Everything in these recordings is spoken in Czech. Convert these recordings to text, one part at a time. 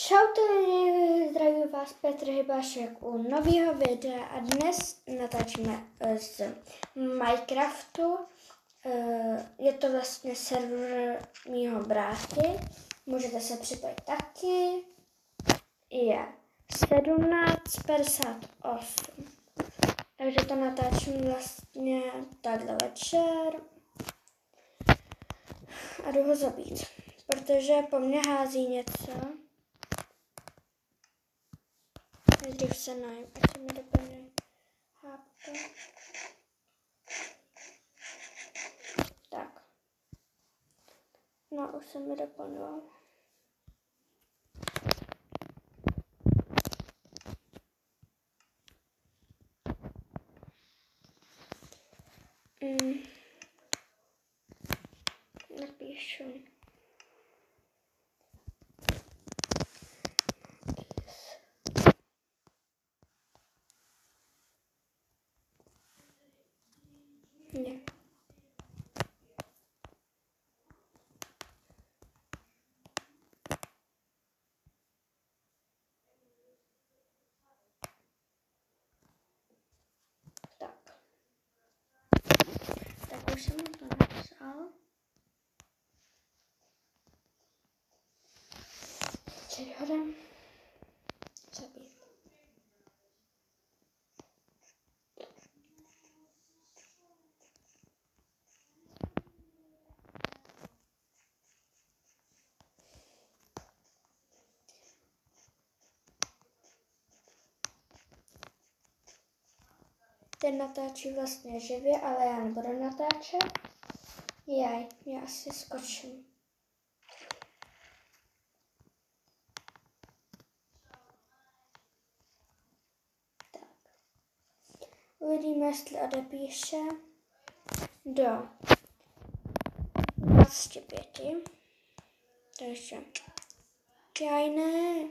Čaute lidi, zdraví vás Petr Hybášek u nového videa a dnes natáčíme z Minecraftu. Je to vlastně server mýho bráchy, můžete se připojit taky. Je 17:58, takže to natáčím vlastně takhle večer a jdu ho zabít, protože po mně hází něco. Nejdřív se najím, ať se mi doplně hápka. Tak. No, už se mi doplnilo. Napíšu. Ne. Tak už jsem to napsal. Teď ho dám zabít. Ten natáčí vlastně živě, ale já nebudu natáčet. Já asi skočím. Tak. Uvidíme, jestli odepíše do 25. Takže já ne.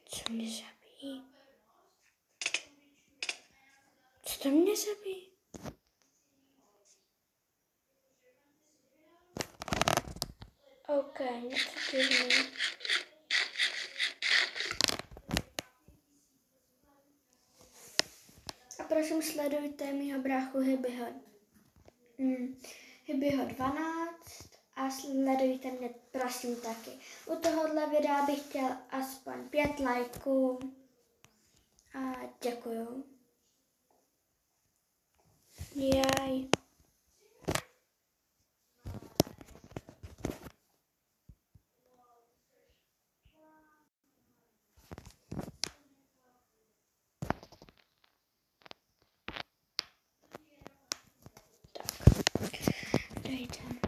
Co mě zabíjí? Co to mě zabíjí? OK, něco divného. A prosím, sledujte mýho bráchu Hybyho. Hybyho 12 a sledujte mě prosím taky. U tohohle videa bych chtěl aspoň 5 lajků a děkuju. Jaj. Dojdem.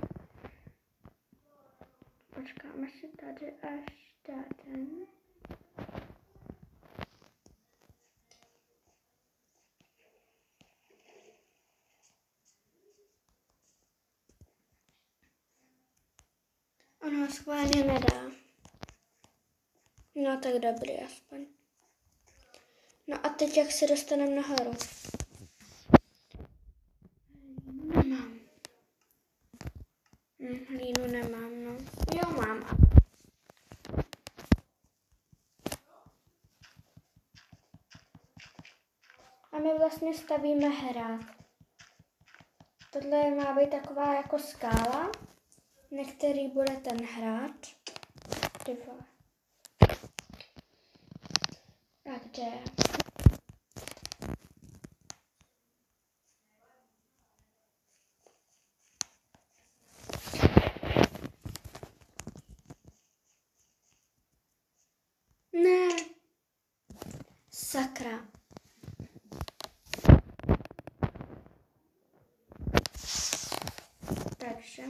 Počkáme si tady až ten. On ho schválně nedá. No tak dobrý aspoň. No a teď jak se dostaneme nahoru? Nemám. Hlínu nemám, no. Jo, mám. A my vlastně stavíme hrad. Tohle má být taková jako skála, na který bude ten hrad. A kde? Ne. Sakra. Takže.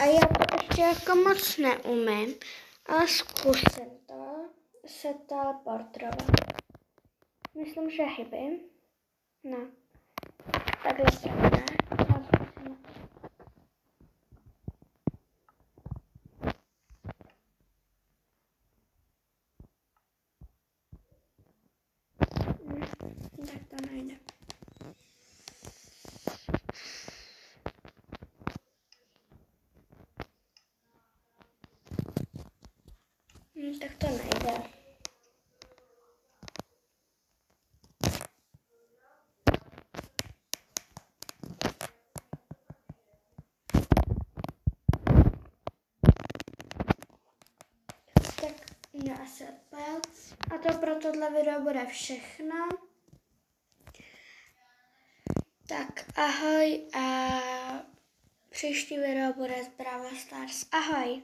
A já to ještě jako moc neumím, ale zkusím to se teleportovat. Myslím, že Hyby. No. Takhle pravda. Tak to najde. Tak to nejde. Tak já se odpál. A to pro tohle video bude všechno. Tak ahoj a příští video bude z Brawl Stars. Ahoj!